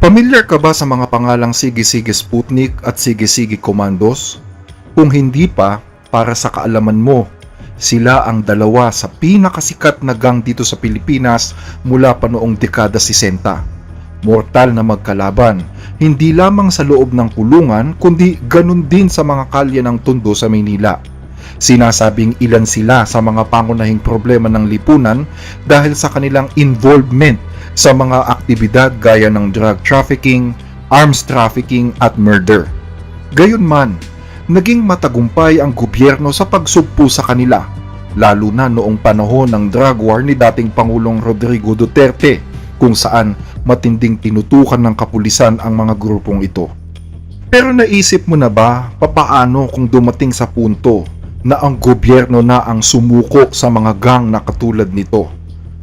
Pamilyar ka ba sa mga pangalang Sige-Sige Sputnik at Sige-Sige Commandos? Kung hindi pa, para sa kaalaman mo, sila ang dalawa sa pinakasikat na gang dito sa Pilipinas mula pa noong dekada 60. Mortal na magkalaban, hindi lamang sa loob ng kulungan kundi ganun din sa mga kalye ng Tondo sa Maynila. Sinasabing ilan sila sa mga pangunahing problema ng lipunan dahil sa kanilang involvement sa mga aktibidad gaya ng drug trafficking, arms trafficking at murder. Gayunman, naging matagumpay ang gobyerno sa pagsugpo sa kanila, lalo na noong panahon ng drug war ni dating Pangulong Rodrigo Duterte, kung saan matinding tinutukan ng kapulisan ang mga grupong ito. Pero naisip mo na ba papaano kung dumating sa punto na ang gobyerno na ang sumuko sa mga gang na katulad nito?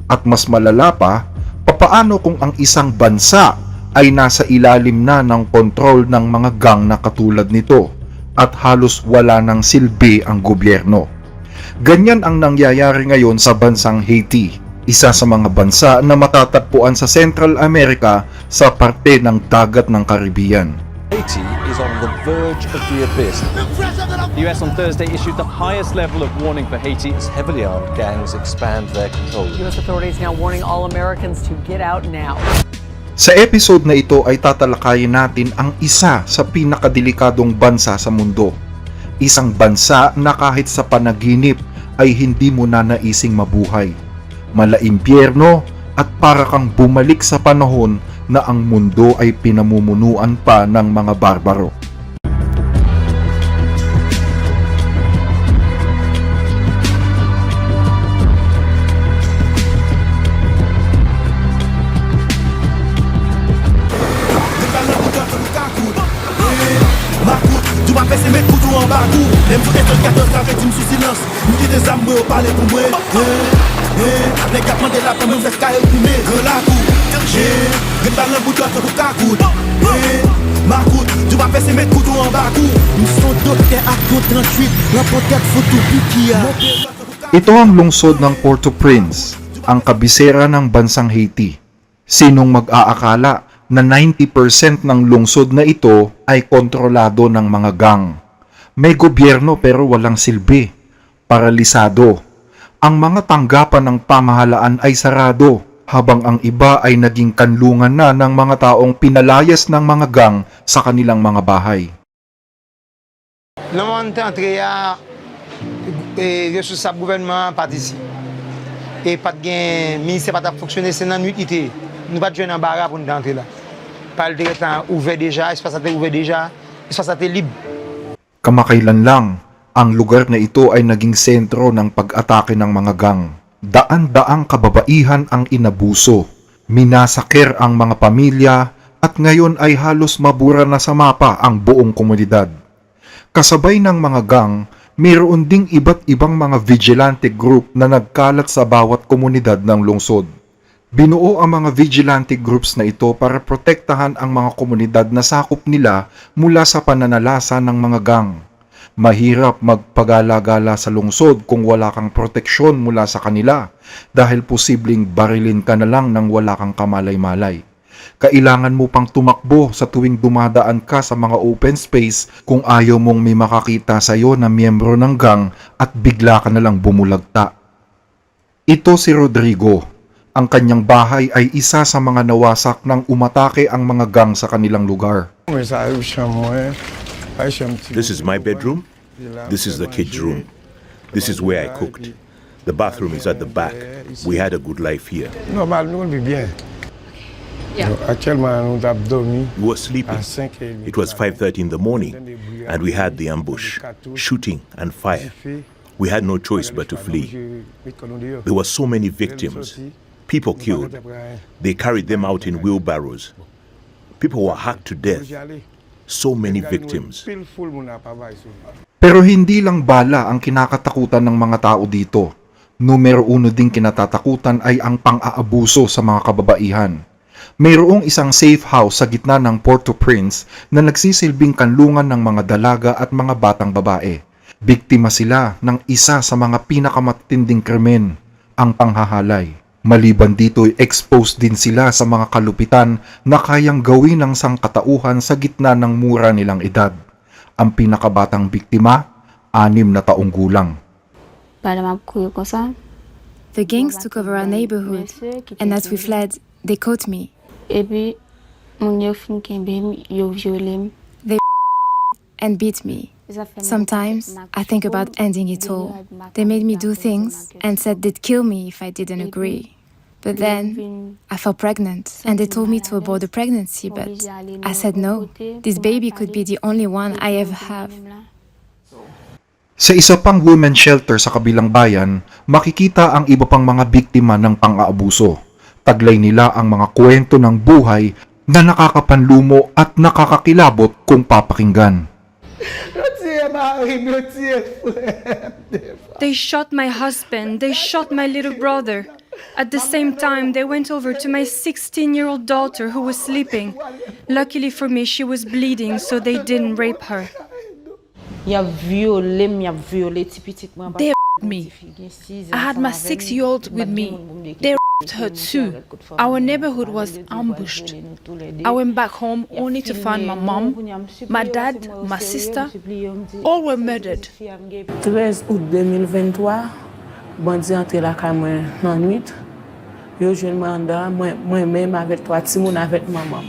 At mas malala pa, papaano kung ang isang bansa ay nasa ilalim na ng kontrol ng mga gang na katulad nito at halos wala ng silbi ang gobyerno? Ganyan ang nangyayari ngayon sa bansang Haiti, isa sa mga bansa na matatagpuan sa Central America sa parte ng dagat ng Caribbean. Haiti is on the verge of the abyss. The US on Thursday issued the highest level of warning for Haiti as heavily armed gangs expand their control. U.S. authorities now warning all Americans to get out now. Sa episode na ito ay tatalakayin natin ang isa sa pinakadelikadong bansa sa mundo. Isang bansa na kahit sa panaginip ay hindi mo na naising mabuhay. Malaimpyerno at para kang bumalik sa panahon na ang mundo ay pinamumunuan pa ng mga barbaro. Ito ang lungsod ng Port-au-Prince, ang kabisera ng bansang Haiti. Sinong mag-aakala na 90% ng lungsod na ito ay kontrolado ng mga gang? May gobyerno pero walang silbi. Paralisado. Ang mga tanggapan ng pamahalaan ay sarado, habang ang iba ay naging kanlungan na ng mga taong pinalayas ng mga gang sa kanilang mga bahay. Nan mwen te antre ya, responsable gouvernement pat isi. E pat gen, ministè pat ap foksyone se nan nwit ite. Nou pat jwen nan bara pou nou antre la. Pal te retan ouve deja, espasate ouve deja, espasate libre. Kamakailan lang, ang lugar na ito ay naging sentro ng pag-atake ng mga gang. Daan-daang kababaihan ang inabuso, minasakir ang mga pamilya at ngayon ay halos mabura na sa mapa ang buong komunidad. Kasabay ng mga gang, mayroon ding iba't ibang mga vigilante group na nagkalat sa bawat komunidad ng lungsod. Binuo ang mga vigilante groups na ito para protektahan ang mga komunidad na sakop nila mula sa pananalasa ng mga gang. Mahirap magpagala-gala sa lungsod kung wala kang proteksyon mula sa kanila dahil posibleng barilin ka na lang nang wala kang kamalay-malay. Kailangan mo pang tumakbo sa tuwing dumadaan ka sa mga open space kung ayaw mong may makakita sa iyo na miyembro ng gang at bigla ka na lang bumulagta. Ito si Rodrigo. Ang kanyang bahay ay isa sa mga nawasak nang umatake ang mga gang sa kanilang lugar. This is my bedroom. This is the kids' room. This is where I cooked. The bathroom is at the back. We had a good life here. We were sleeping. It was 5:30 in the morning, and we had the ambush, shooting and fire. We had no choice but to flee. There were so many victims. People killed. They carried them out in wheelbarrows. People were hacked to death. So many victims. Pero hindi lang bala ang kinakatakutan ng mga tao dito. Numero uno ding kinatatakutan ay ang pang-aabuso sa mga kababaihan. Mayroong isang safe house sa gitna ng Port-au-Prince na nagsisilbing kanlungan ng mga dalaga at mga batang babae. Biktima sila ng isa sa mga pinakamatinding krimen, ang panghahalay. Maliban dito, exposed din sila sa mga kalupitan na kayang gawin ng sangkatauhan sa gitna ng mura nilang edad. Ang pinakabatang biktima, 6 na taong gulang. The gangs took over our neighborhood, and as we fled, they caught me. And beat me. Sometimes I think about ending it all. They made me do things and said they'd kill me if I didn't agree. But then I fell pregnant and they told me to abort the pregnancy, but I said no. This baby could be the only one I ever have. Sa isa pang women's shelter sa kabilang bayan, makikita ang iba pang mga biktima ng pang-aabuso. Taglay nila ang mga kwento ng buhay na nakakapanlumo at nakakakilabot kung papakinggan. They shot my husband. They shot my little brother. At the same time, they went over to my 16-year-old daughter who was sleeping. Luckily for me, she was bleeding, so they didn't rape her. They raped me. I had my 6-year-old with me. They raped her too. Our neighborhood was ambushed. I went back home only to find my mom, my dad, my sister. All were murdered. 13 août 2023, bandi entre la ka mwen nan nuit. Yo jwen mwen andan, mwen men avèk 3 timoun avèk maman.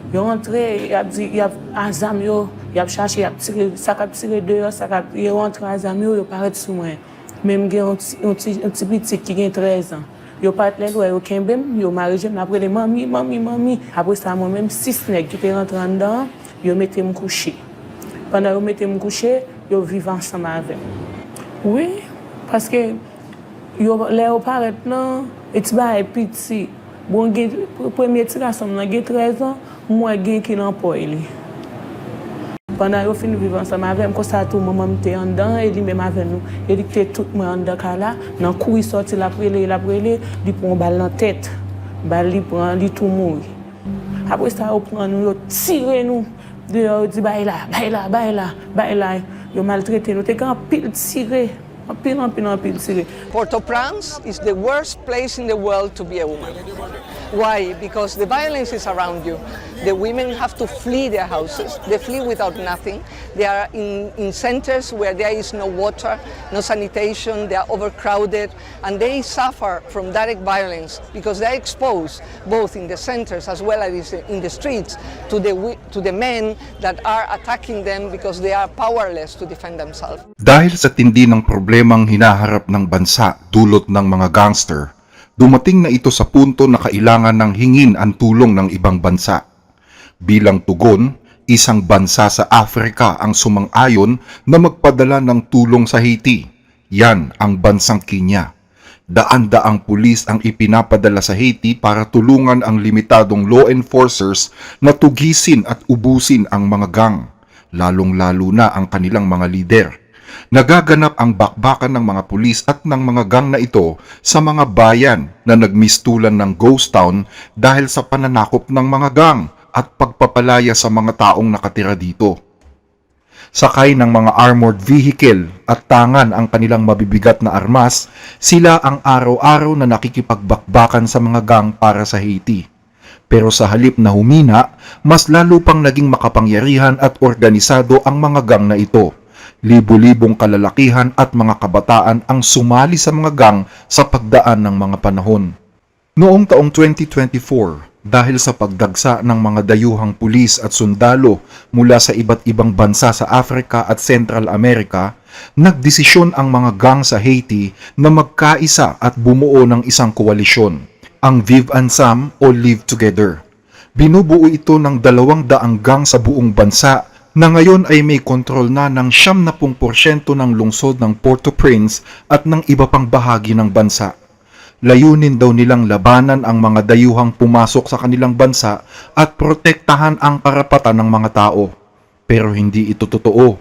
Yo rentre, y ap azam yo, y ap chache, y ap tire, sakap tire deyo, sakap, yo rentre azam yo paret sou mwen. Mem gen yon ti pitit ki gen 13 ans. Yo pat lèl wè yo kembem, yo marijem apre le mami. Apre sa mwen mèm 6 nèg ki te rentre andan, yo mette m kouche. Pendant yo mette m kouche, yo vive ensemble avèm. Oui, paske yo lè yo paret nan, eti ba e piti. Bon gen, premier ti gason nan gen 13 ans, mwen gen ki nan po li. Pendant yo fin vive ensemble avèm, ko sa tou maman te andan, e li mèm avèm nou. E li te tout mwen andan ka la, nan kou yi sorti la prele, li pon bal nan tèt. Bal li pran, li tou mou. Apre sa yo pran nou, yo tire nou. De yo di bay la. Yo maltrete nou, te kan pil tire. Pil tire. Port-au-Prince is the worst place in the world to be a woman. Why? Because the violence is around you. The women have to flee their houses. They flee without nothing. They are in centers where there is no water, no sanitation, they are overcrowded, and they suffer from direct violence because they are exposed, both in the centers as well as in the streets, to the men that are attacking them because they are powerless to defend themselves. Dahil sa tindi ng problemang hinaharap ng bansa dulot ng mga gangster, dumating na ito sa punto na kailangan ng hingin ang tulong ng ibang bansa. Bilang tugon, isang bansa sa Africa ang sumang-ayon na magpadala ng tulong sa Haiti. Yan ang bansang Kenya. Daan-daang pulis ang ipinapadala sa Haiti para tulungan ang limitadong law enforcers na tugisin at ubusin ang mga gang, lalong-lalo na ang kanilang mga lider. Nagaganap ang bakbakan ng mga pulis at ng mga gang na ito sa mga bayan na nagmistulan ng ghost town dahil sa pananakop ng mga gang at pagpapalaya sa mga taong nakatira dito. Sakay ng mga armored vehicle at tangan ang kanilang mabibigat na armas, sila ang araw-araw na nakikipagbakbakan sa mga gang para sa Haiti. Pero sa halip na humina, mas lalo pang naging makapangyarihan at organisado ang mga gang na ito. Libo-libong kalalakihan at mga kabataan ang sumali sa mga gang sa pagdaan ng mga panahon. Noong taong 2024, dahil sa pagdagsa ng mga dayuhang pulis at sundalo mula sa iba't ibang bansa sa Africa at Central America, nagdesisyon ang mga gang sa Haiti na magkaisa at bumuo ng isang koalisyon, ang Vivre Ensemble o Live Together. Binubuo ito ng 200 gang sa buong bansa na ngayon ay may kontrol na ng 70% ng lungsod ng Port-au-Prince at ng iba pang bahagi ng bansa. Layunin daw nilang labanan ang mga dayuhang pumasok sa kanilang bansa at protektahan ang karapatan ng mga tao. Pero hindi ito totoo.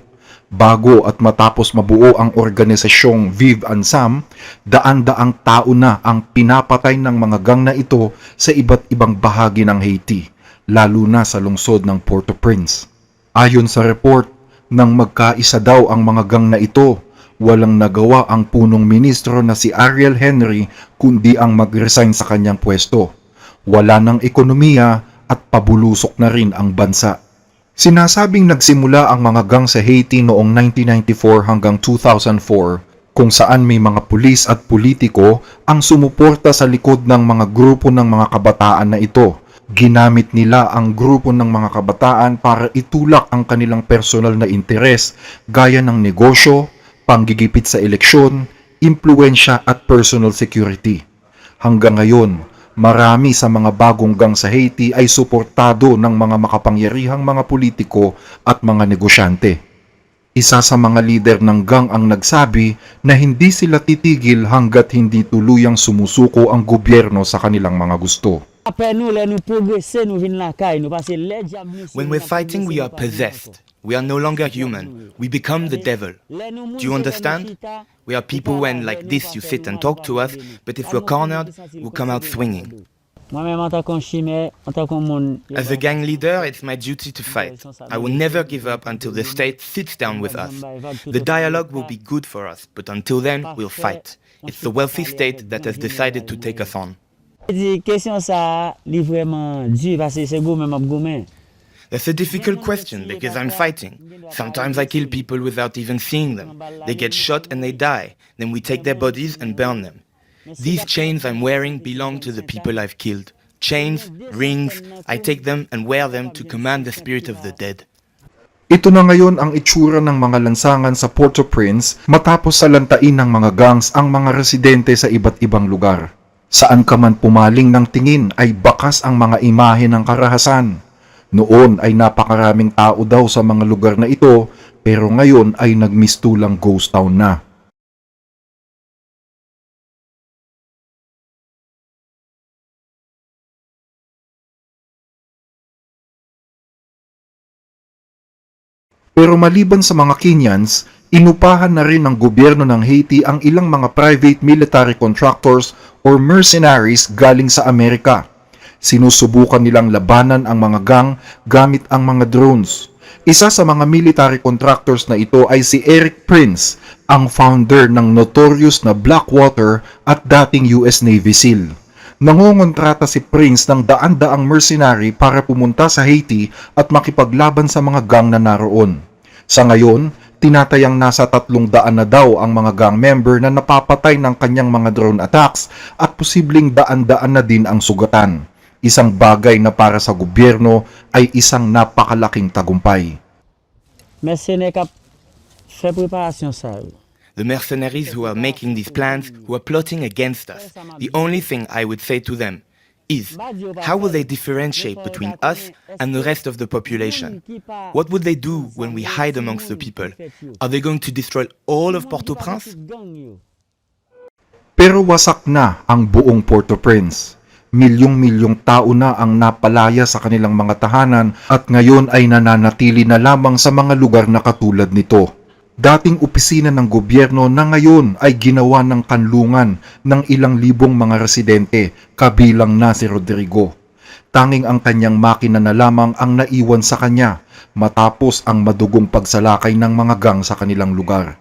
Bago at matapos mabuo ang organisasyong Vivre Ensemble, daan-daang tao na ang pinapatay ng mga gang na ito sa iba't ibang bahagi ng Haiti, lalo na sa lungsod ng Port-au-Prince. Ayon sa report, nang magkaisa daw ang mga gang na ito, walang nagawa ang punong ministro na si Ariel Henry kundi ang mag-resign sa kanyang pwesto. Wala ng ekonomiya at pabulusok na rin ang bansa. Sinasabing nagsimula ang mga gang sa Haiti noong 1994 hanggang 2004 kung saan may mga pulis at politiko ang sumuporta sa likod ng mga grupo ng mga kabataan na ito. Ginamit nila ang grupo ng mga kabataan para itulak ang kanilang personal na interes gaya ng negosyo, panggigipit sa eleksyon, impluensya at personal security. Hanggang ngayon, marami sa mga bagong gang sa Haiti ay suportado ng mga makapangyarihang mga politiko at mga negosyante. Isa sa mga lider ng gang ang nagsabi na hindi sila titigil hanggat hindi tuluyang sumusuko ang gobyerno sa kanilang mga gusto. When we're fighting, we are possessed. We are no longer human. We become the devil. Do you understand? We are people when, like this, you sit and talk to us, but if we're cornered, we'll come out swinging. As a gang leader, it's my duty to fight. I will never give up until the state sits down with us. The dialogue will be good for us, but until then, we'll fight. It's the wealthy state that has decided to take us on. That's a difficult question because I'm fighting. Sometimes I kill people without even seeing them. They get shot and they die. Then we take their bodies and burn them. These chains I'm wearing belong to the people I've killed. Chains, rings, I take them and wear them to command the spirit of the dead. Ito na ngayon ang itsura ng mga lansangan sa Port-au-Prince matapos salantain ng mga gangs ang mga residente sa iba't ibang lugar. Saan ka man pumaling ng tingin ay bakas ang mga imahe ng karahasan. Noon ay napakaraming tao daw sa mga lugar na ito pero ngayon ay nagmistulang ghost town na. Pero maliban sa mga Kenyans, inupahan na rin ng gobyerno ng Haiti ang ilang mga private military contractors or mercenaries galing sa Amerika. Sinusubukan nilang labanan ang mga gang gamit ang mga drones. Isa sa mga military contractors na ito ay si Eric Prince, ang founder ng notorious na Blackwater at dating US Navy SEAL. Nangongontrata si Prince ng daan-daang mercenary para pumunta sa Haiti at makipaglaban sa mga gang na naroon. Sa ngayon, tinatayang nasa 300 na daw ang mga gang member na napapatay ng kanyang mga drone attacks at posibleng daan-daan na din ang sugatan. Isang bagay na para sa gobyerno ay isang napakalaking tagumpay. The mercenaries who are making these plans, who are plotting against us, the only thing I would say to them is, how will they differentiate between us and the rest of the population? What would they do when we hide amongst the people? Are they going to destroy all of Port-au-Prince? Pero wasak na ang buong Port-au-Prince. Milyong-milyong tao na ang napalaya sa kanilang mga tahanan at ngayon ay nananatili na lamang sa mga lugar na katulad nito. Dating opisina ng gobyerno na ngayon ay ginawa ng kanlungan ng ilang libong mga residente, kabilang na si Rodrigo. Tanging ang kanyang makina na lamang ang naiwan sa kanya matapos ang madugong pagsalakay ng mga gang sa kanilang lugar.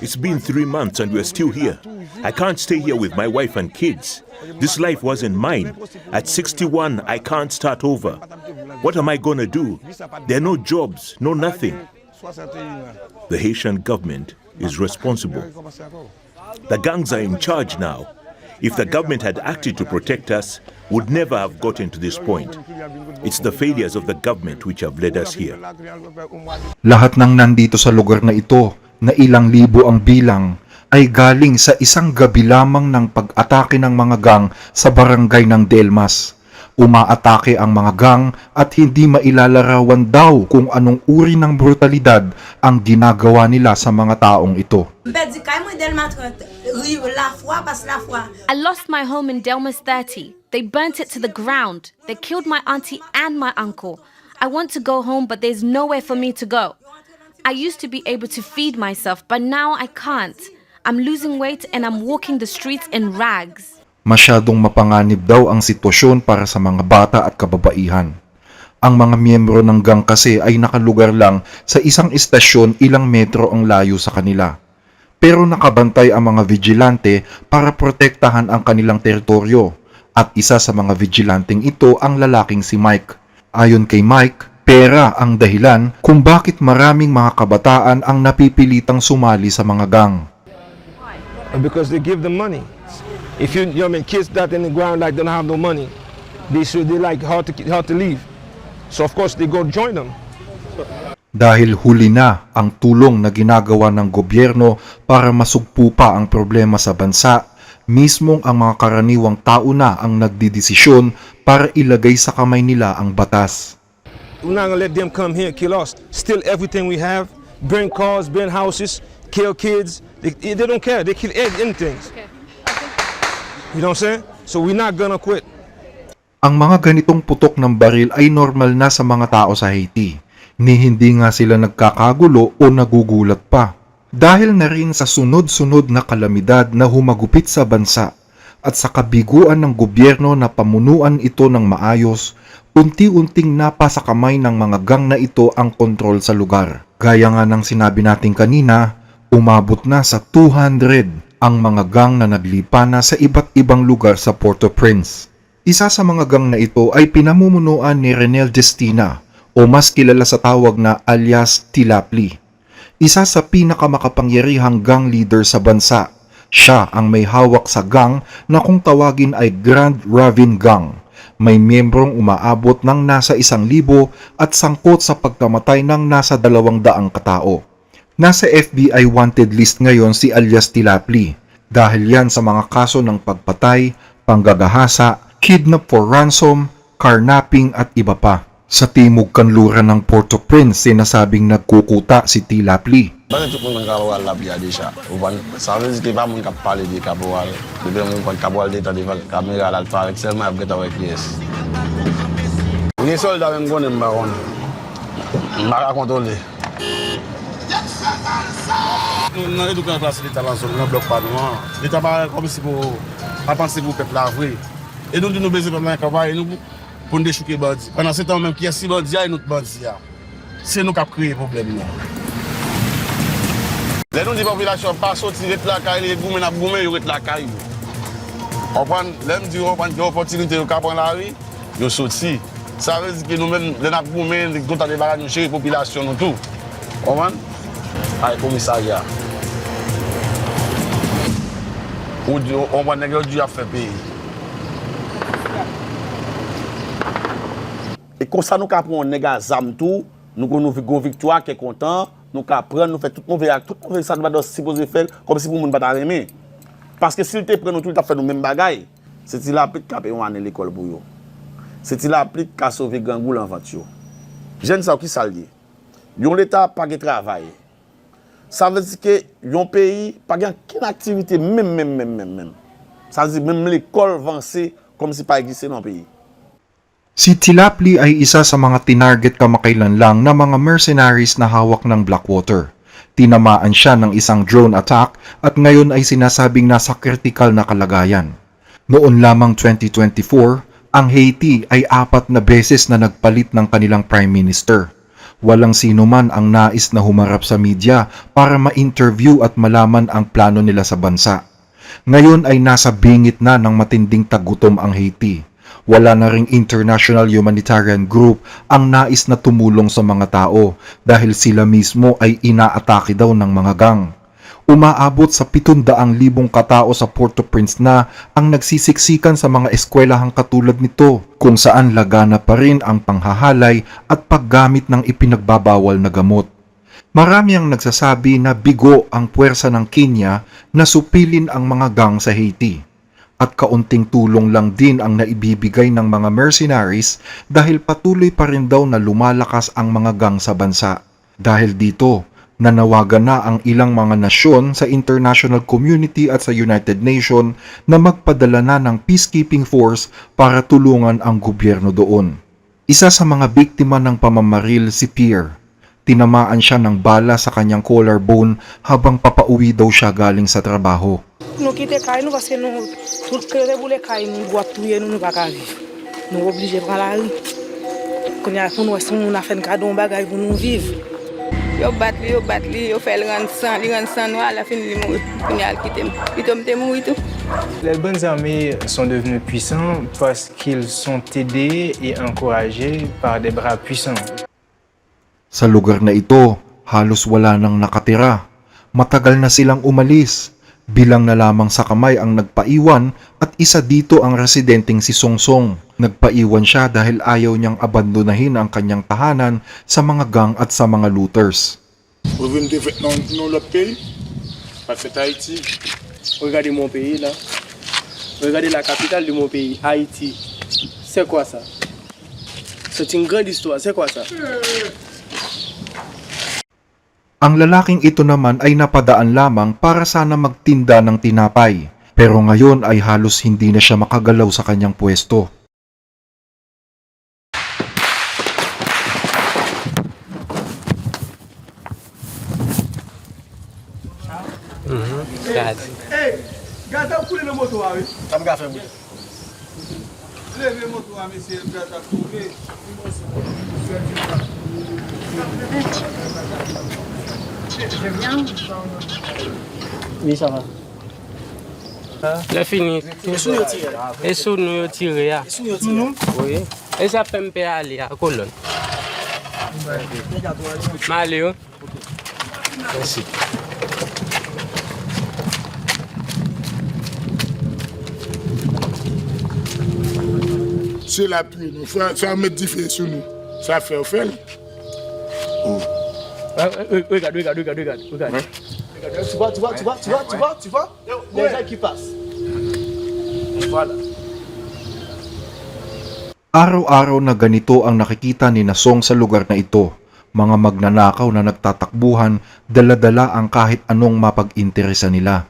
It's been 3 months and we're still here. I can't stay here with my wife and kids. This life wasn't mine. At 61, I can't start over. What am I gonna do? There are no jobs, no nothing. The Haitian government is responsible. The gangs are in charge now. If the government had acted to protect us, would never have gotten to this point. It's the failures of the government which have led us here. Lahat ng nandito sa lugar na ito, na ilang libo ang bilang, ay galing sa isang gabi lamang ng pag-atake ng mga gang sa barangay ng Delmas. Umaatake ang mga gang at hindi mailalarawan daw kung anong uri ng brutalidad ang ginagawa nila sa mga taong ito. I lost my home in Delmas 30. They burnt it to the ground. They killed my auntie and my uncle. I want to go home, but there's nowhere for me to go. I used to be able to feed myself, but now I can't. I'm losing weight and I'm walking the streets in rags. Masyadong mapanganib daw ang sitwasyon para sa mga bata at kababaihan. Ang mga miyembro ng gang kasi ay nakalugar lang sa isang istasyon ilang metro ang layo sa kanila. Pero nakabantay ang mga vigilante para protektahan ang kanilang teritoryo at isa sa mga vigilanteng ito ang lalaking si Mike. Ayon kay Mike, pera ang dahilan kung bakit maraming mga kabataan ang napipilitang sumali sa mga gang. Because they give them money. If you know, kids that in the ground like don't have no money, they like hard to leave. So of course they go join them. Dahil huli na ang tulong na ginagawa ng gobyerno para masugpo pa ang problema sa bansa, mismong ang mga karaniwang tao na ang nagdidesisyon para ilagay sa kamay nila ang batas. We're not gonna let them come here and kill us. Steal everything we have, burn cars, burn houses, kill kids. They don't care. They kill anything. You know what I'm saying? So we're not gonna quit. Ang mga ganitong putok ng baril ay normal na sa mga tao sa Haiti, ni hindi nga sila nagkakagulo o nagugulat pa. Dahil na rin sa sunod-sunod na kalamidad na humagupit sa bansa at sa kabiguan ng gobyerno na pamunuan ito ng maayos, unti-unting napasa kamay ng mga gang na ito ang kontrol sa lugar. Gaya nga ng sinabi natin kanina, umabot na sa 200 ang mga gang na naglipa na sa iba't ibang lugar sa Port-au-Prince. Isa sa mga gang na ito ay pinamumunuan ni Renel Destina o mas kilala sa tawag na alias Tilapli. Isa sa pinakamakapangyarihang gang leader sa bansa. Siya ang may hawak sa gang na kung tawagin ay Grand Ravine Gang. May miyembrong umaabot ng nasa 1,000 at sangkot sa pagkamatay ng nasa 200 katao. Nasa FBI wanted list ngayon si alias Tilapli dahil yan sa mga kaso ng pagpatay, panggagahasa, kidnap for ransom, carnapping at iba pa. Sa timog kanluran ng Port-au-Prince, sinasabing nagkukuta si Tilapli. Bane tout moun kapwal la biya deja. Sa vez ki pa moun kap pale di kapwal. Debe moun kon kapwal de ta di kamera la fa selman ap geta wek yes. Ni solda men gonen baron. Mara kontrole. Nan edoukan klasi l'Etat lan son, nan blok pa nou an. L'Etat pa kom si pou apansi pou pep la vwe. E nou di nou beze pep la kapay, nou pou nou dechouke bandi. Panan se tan menm ki yasi bandi ya, e nou bandi ya. Se nou kap kreye problem nou. Le nou di populasyon pa soti ret la kay, le goumen ap goumen yo ret la kay. Opan, lem di opan ki opotinite yo kapan la ri, yo soti. Sa vezi ki nou men, le nap goumen, le konta de bagan yo cheri populasyon nou tou. Oman? Ay komisarya. Ou di opan negyo di a fe peyi. E konsa nou ka pran nega zam tou, nou kon nou go victoire ke kontan, nou ka pran, nou fe tout nou ve sa nou ba dos sipoze fel, kom si pou moun bata reme. Paske sil te pran nou tout ta fe nou men bagay, se ti la plit ka pe yon ane l'ekol pou yo. Se ti la plit ka sove gangou l'envant yo. Jen sa ou ki salye. Yon l'Etat pa ge travay. Sa ve di ke yon peyi pa gen ken aktivite men. Sa di men l'ekol vanse kom si pa egise nan peyi. Si Tilapli ay isa sa mga tinarget kamakailan lang na mga mercenaries na hawak ng Blackwater. Tinamaan siya ng isang drone attack at ngayon ay sinasabing nasa critical na kalagayan. Noon lamang 2024, ang Haiti ay 4 na beses na nagpalit ng kanilang Prime Minister. Walang sino man ang nais na humarap sa media para ma-interview at malaman ang plano nila sa bansa. Ngayon ay nasa bingit na ng matinding tagutom ang Haiti. Wala na ring international humanitarian group ang nais na tumulong sa mga tao dahil sila mismo ay inaatake daw ng mga gang. Umaabot sa 700,000 katao sa Port-au-Prince na ang nagsisiksikan sa mga eskwelahang katulad nito kung saan lagana pa rin ang panghahalay at paggamit ng ipinagbabawal na gamot. Marami ang nagsasabi na bigo ang puwersa ng Kenya na supilin ang mga gang sa Haiti. At kaunting tulong lang din ang naibibigay ng mga mercenaries dahil patuloy pa rin daw na lumalakas ang mga gang sa bansa. Dahil dito, nanawagan na ang ilang mga nasyon sa international community at sa United Nations na magpadala na ng peacekeeping force para tulungan ang gobyerno doon. Isa sa mga biktima ng pamamaril si Pierre. Tinamaan siya ng bala sa kanyang collarbone habang papauwi daw siya galing sa trabaho. Nou kite kay nou paske nou tout kere boule kay nou boat touye nou pa ka vi. Nou oblige pran la ri. Qu'on y a pour nous, si on a fait un cadeau, on bagage pour nous vivre. Yo bat li, yo fait le rendre sang noir, à la fin il mourit. Qu'on y a quitté, il tombe mourir tout. Les bonnes armées sont devenues puissantes parce qu'ils sont aidés et encouragés par des bras puissants. Sa lugar na ito, halos wala nang nakatira. Matagal na silang umalis. Bilang na lamang sa kamay ang nagpaiwan at isa dito ang residenteng si Songsong. Nagpaiwan siya dahil ayaw niyang abandonahin ang kanyang tahanan sa mga gang at sa mga looters. Regardez mon pays là. Regardez la capitale de mon pays, Haïti. C'est quoi ça? C'est une grande histoire. C'est quoi ça? Ang lalaking ito naman ay napadaan lamang para sana magtinda ng tinapay. Pero ngayon ay halos hindi na siya makagalaw sa kanyang pwesto. Hey, gata koule nan moto a we. Tam ga fe mou. Leve moto a mi se gata koule. Oui, ça va. Le fini. Et sous nous tiré. Sous nous? Oui. Et ça peut me aller à colonne. Maléo. Merci. C'est la pluie, nous faut mettre du feu sur nous. Ça fait au fait. Regarde. Tu vois? Les gens qui passent. Voilà. Araw-araw na ganito ang nakikita ni Nasong sa lugar na ito. Mga magnanakaw na nagtatakbuhan, dala-dala ang kahit anong mapag-interesa nila.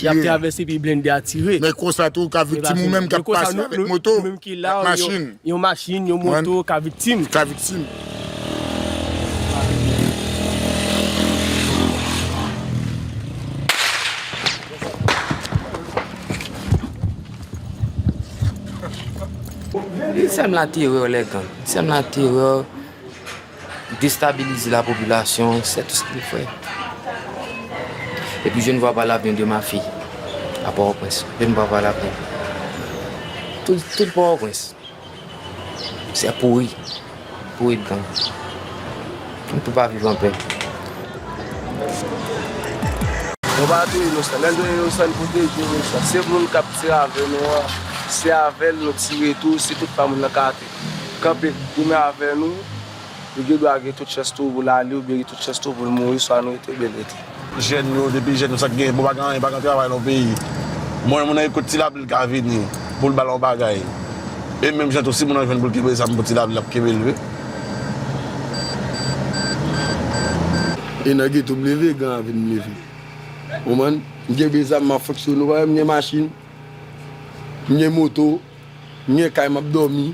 Il a traversé puis blindé à tirer. Mais constate tout ka victime ou même qui passe avec moto, machine. Yon machine, yon moto ka victime. Il sème la terreur, les gars. Il sème la terreur, déstabiliser la population, c'est tout ce qu'il fait. Et puis je ne vois pas l'avenir de ma fille à Port-au-Prince. Je ne vois pas l'avenir. Tout Port-au-Prince, c'est pourri. Pourri de gang. On ne peut pas vivre en paix. On va tout innocent. L'innocent pour des innocents. C'est pour nous capturer avec nous. C'est avec nous tirer tout. C'est toute femme dans la carte. Quand vous mettez avec nous, vous doit avoir toute chose pour l'aller ou bien toute chose pour mourir. Soit nous était belle. Jeune nous, depuis jeune nous ça gagne, pas travailler dans le pays. Moi mon écoute tilap le ka venir pour le ballon bagaille. Et même j'ai aussi mon jeune pour qui ça pour tilap la qui lever. Et n'a pas levé grand venir lever. Au moins, j'ai besoin de fonctionner, j'ai machine, j'ai moto, j'ai quand même dormi,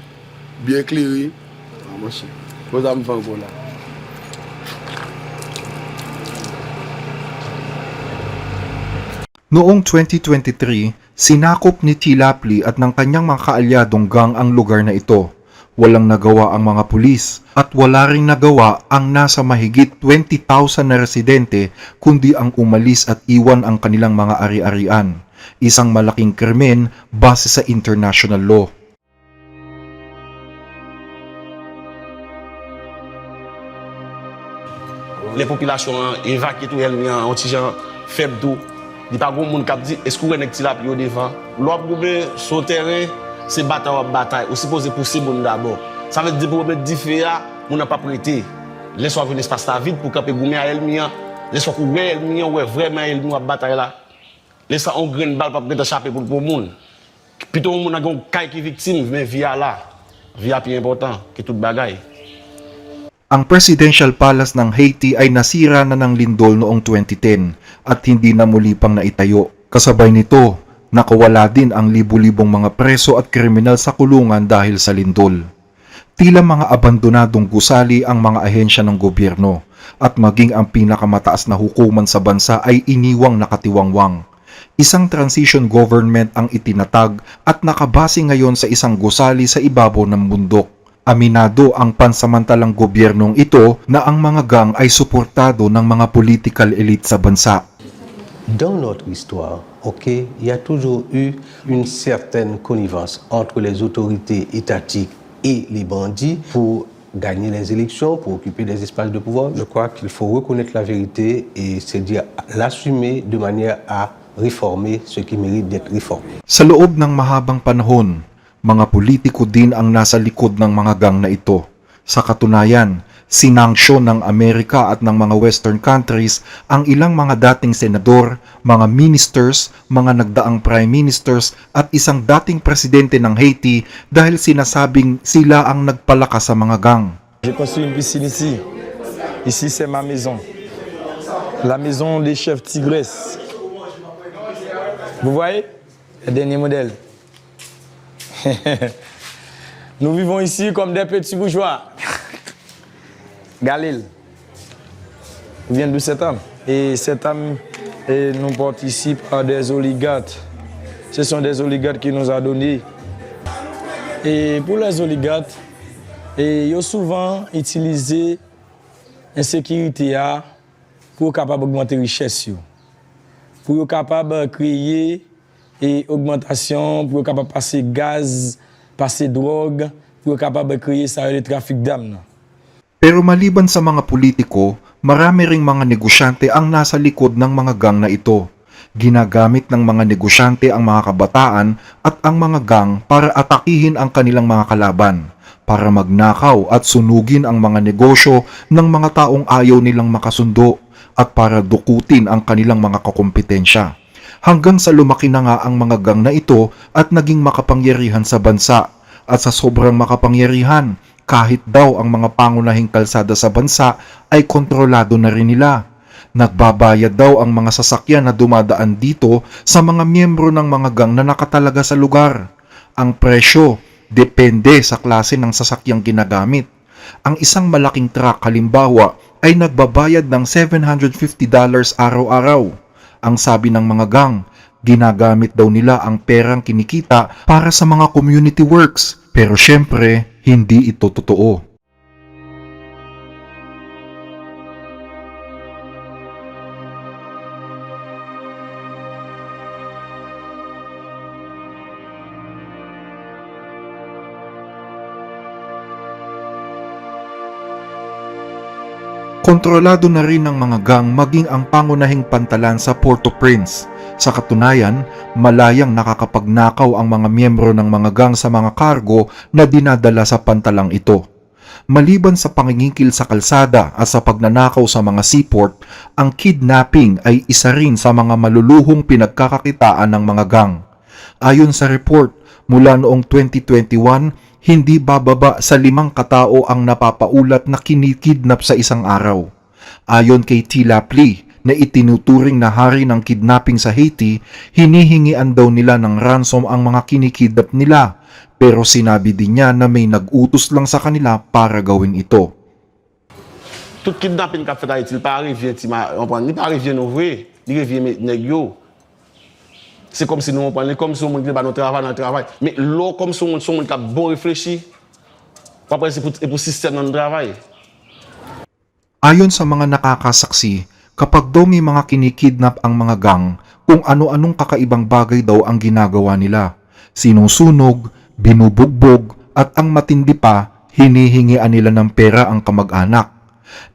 bien éclairé. Machine. Vous avez fait là. Noong 2023, sinakop ni Tilapli at ng kanyang mga kaalyadong gang ang lugar na ito. Walang nagawa ang mga pulis at wala ring nagawa ang nasa mahigit 20,000 na residente kundi ang umalis at iwan ang kanilang mga ari-arian. Isang malaking krimen base sa international law. Les populations évacuent tout elles en antigen faible tout. Il n'y a pas de monde qui dit est-ce que vous avez un petit lapin devant. L'autre goubé sur terrain, c'est bataille. Ou supposé possible d'abord. Ça veut dire pour mettre du feu, on n'a pas prêté. Laissez-moi venir espace vide pour camper goumé à Elmia. Laissez-moi courir Elmia ouais vraiment Elmia bataille là. Laissez-moi un grain de balle pour prêter échapper pour le monde. Plutôt on a un cas qui est victime mais via là. Via plus important que toute bagaille. Ang Presidential Palace ng Haiti ay nasira na ng lindol noong 2010 at hindi na muli pang naitayo. Kasabay nito, nakawala din ang libu-libong mga preso at kriminal sa kulungan dahil sa lindol. Tila mga abandonadong gusali ang mga ahensya ng gobyerno at maging ang pinakamataas na hukuman sa bansa ay iniwang nakatiwangwang. Isang transition government ang itinatag at nakabase ngayon sa isang gusali sa ibabaw ng bundok. Aminado ang pansamantalang gobyernong ito na ang mga gang ay suportado ng mga political elite sa bansa. Dans notre histoire, il y a toujours eu une certaine connivence entre les autorités étatiques et les bandits pour gagner les élections, pour occuper des espaces de pouvoir. Je crois qu'il faut reconnaître la vérité et c'est-à-dire l'assumer de manière à réformer ce qui mérite d'être réformé. Sa loob ng mahabang panahon, mga politiko din ang nasa likod ng mga gang na ito. Sa katunayan, sinanksyon ng Amerika at ng mga Western countries ang ilang mga dating senador, mga ministers, mga nagdaang prime ministers at isang dating presidente ng Haiti dahil sinasabing sila ang nagpalakas sa mga gang. J'ai construit une piscine ici. Ici, c'est ma maison. La maison des chefs tigresses. Vous voyez? Le dernier modèle. Nous vivons ici comme des petits bourgeois. Galil vient de cet homme. Et cet homme nous porte ici par des oligarques. Ce sont des oligarques qui nous ont donné. Et pour les oligarques, ils ont souvent utilisé l'insécurité pour capable augmenter la richesse. Pour être capable de créer une augmentation, pour être capable de passer gaz, passer drogue, pour être capable de créer le trafic d'armes. Pero maliban sa mga politiko, marami ring mga negosyante ang nasa likod ng mga gang na ito. Ginagamit ng mga negosyante ang mga kabataan at ang mga gang para atakihin ang kanilang mga kalaban, para magnakaw at sunugin ang mga negosyo ng mga taong ayaw nilang makasundo, at para dukutin ang kanilang mga kakompetensya. Hanggang sa lumaki na nga ang mga gang na ito at naging makapangyarihan sa bansa. At sa sobrang makapangyarihan, kahit daw ang mga pangunahing kalsada sa bansa ay kontrolado na rin nila. Nagbabayad daw ang mga sasakyan na dumadaan dito sa mga miyembro ng mga gang na nakatalaga sa lugar. Ang presyo depende sa klase ng sasakyang ginagamit. Ang isang malaking truck halimbawa ay nagbabayad ng $750 araw-araw. Ang sabi ng mga gang, ginagamit daw nila ang perang kinikita para sa mga community works. Pero syempre, hindi ito totoo. Kontrolado na rin ng mga gang maging ang pangunahing pantalan sa Port-au-Prince. Sa katunayan, malayang nakakapagnakaw ang mga miyembro ng mga gang sa mga kargo na dinadala sa pantalang ito. Maliban sa pangingikil sa kalsada at sa pagnanakaw sa mga seaport, ang kidnapping ay isa rin sa mga maluluhong pinagkakakitaan ng mga gang. Ayon sa report, mula noong 2021, hindi bababa sa 5 katao ang napapaulat na kinikidnap sa isang araw. Ayon kay Tila Pli, na itinuturing na hari ng kidnapping sa Haiti, hinihingian daw nila ng ransom ang mga kinikidnap nila, pero sinabi din niya na may nag-utos lang sa kanila para gawin ito. Tout kidnapping qu'a fait Haïti, il pas arrivé, il pas arrivé nous vrai, il arrivé nèg yo. C'est comme si nous on parlait comme si on monte dans notre travail, mais l'eau comme si on a bon réfléchi. Après c'est pour système dans le travail. Ayon sa mga nakakasaksi, kapag daw may mga kinikidnap ang mga gang, kung ano-anong kakaibang bagay daw ang ginagawa nila. Sinusunog, binubugbog, at ang matindi pa, hinihingian nila ng pera ang kamag-anak.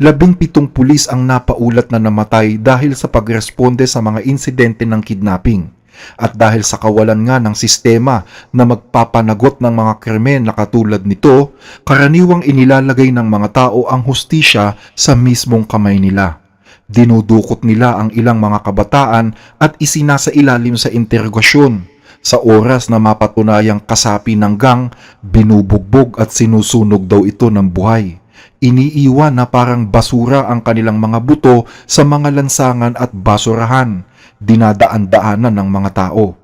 17 pulis ang napaulat na namatay dahil sa pagresponde sa mga insidente ng kidnapping. At dahil sa kawalan nga ng sistema na magpapanagot ng mga krimen na katulad nito, karaniwang inilalagay ng mga tao ang hustisya sa mismong kamay nila. Dinudukot nila ang ilang mga kabataan at isinasailalim sa interogasyon. Sa oras na mapatunayang kasapi ng gang, binubugbog at sinusunog daw ito ng buhay. Iniiwan na parang basura ang kanilang mga buto sa mga lansangan at basurahan. Dinadaan-daanan ng mga tao.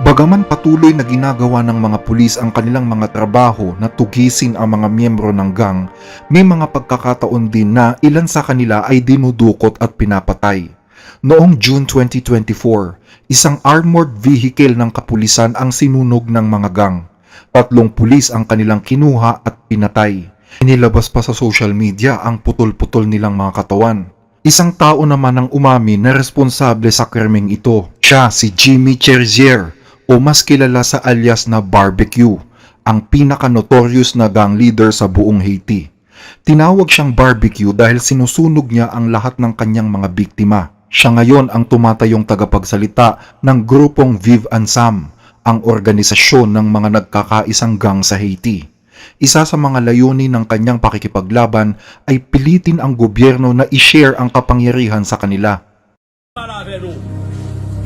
Bagaman patuloy na ginagawa ng mga pulis ang kanilang mga trabaho na tugisin ang mga miyembro ng gang, may mga pagkakataon din na ilan sa kanila ay dinudukot at pinapatay. Noong June 2024, isang armored vehicle ng kapulisan ang sinunog ng mga gang. 3 pulis ang kanilang kinuha at pinatay. Inilabas pa sa social media ang putol-putol nilang mga katawan. Isang tao naman ang umamin na responsable sa krimeng ito. Siya si Jimmy Cherzier, o mas kilala sa alias na Barbecue, ang pinaka-notorious na gang leader sa buong Haiti. Tinawag siyang Barbecue dahil sinusunog niya ang lahat ng kanyang mga biktima. Siya ngayon ang tumatayong tagapagsalita ng grupong Vive Ensemble, ang organisasyon ng mga nagkakaisang gang sa Haiti. Isa sa mga layunin ng kanyang pakikipaglaban ay pilitin ang gobyerno na i-share ang kapangyarihan sa kanila.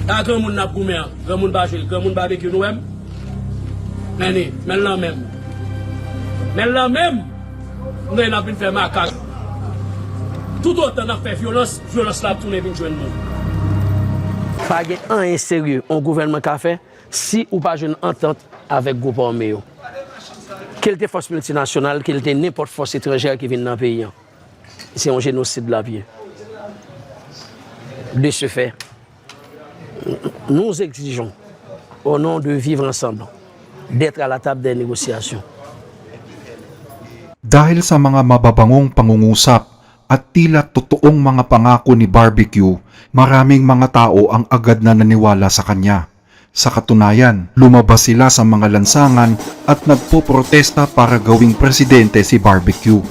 Ta gran moun nap goumen, gran moun bachil, gran moun barbecue nou em. Men lan men. Men lan men, nou en ap vin fè makak. Tout otan ap fè violence la tourne vin jwen nou. Pa gen an sérieux on gouvernement ka fè si ou pa jwen entente avec groupe armé yo. Quelle te force multinationale, quelle te n'importe force étrangère qui vient dans le pays. C'est un génocide la vie. De ce fait, nous exigeons, au nom de vivre ensemble, d'être à la table des négociations. Dahil sa mga mababangong pangungusap at tila totoong mga pangako ni Barbecue, maraming mga tao ang agad na naniwala sa kanya. Sa katunayan, lumabas sila sa mga lansangan at nagpoprotesta para gawing presidente si Barbecue.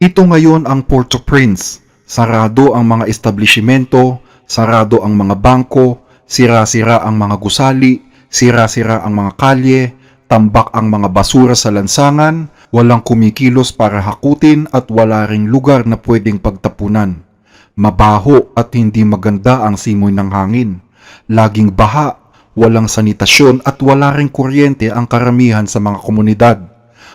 Ito ngayon ang Port-au-Prince. Sarado ang mga establishmento, sarado ang mga bangko, sira-sira ang mga gusali, sira-sira ang mga kalye, tambak ang mga basura sa lansangan, walang kumikilos para hakutin at wala ring lugar na pwedeng pagtapunan. Mabaho at hindi maganda ang simoy ng hangin. Laging baha, walang sanitasyon at wala ring kuryente ang karamihan sa mga komunidad.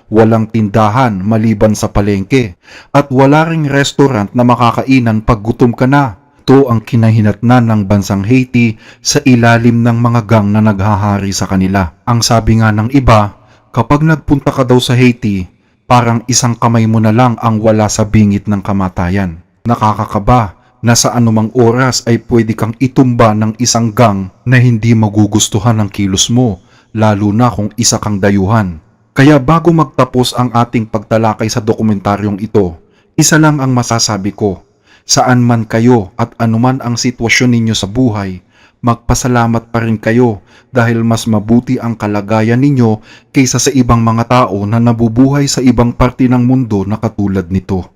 Walang tindahan maliban sa palengke at wala ring restaurant na makakainan pag gutom ka na. Ito ang kinahinatnan ng bansang Haiti sa ilalim ng mga gang na naghahari sa kanila. Ang sabi nga ng iba, kapag nagpunta ka daw sa Haiti, parang isang kamay mo na lang ang wala sa bingit ng kamatayan. Nakakakaba na sa anumang oras ay pwede kang itumba ng isang gang na hindi magugustuhan ng kilos mo, lalo na kung isa kang dayuhan. Kaya bago magtapos ang ating pagtalakay sa dokumentaryong ito, isa lang ang masasabi ko. Saan man kayo at anuman ang sitwasyon ninyo sa buhay, magpasalamat pa rin kayo dahil mas mabuti ang kalagayan ninyo kaysa sa ibang mga tao na nabubuhay sa ibang parte ng mundo na katulad nito.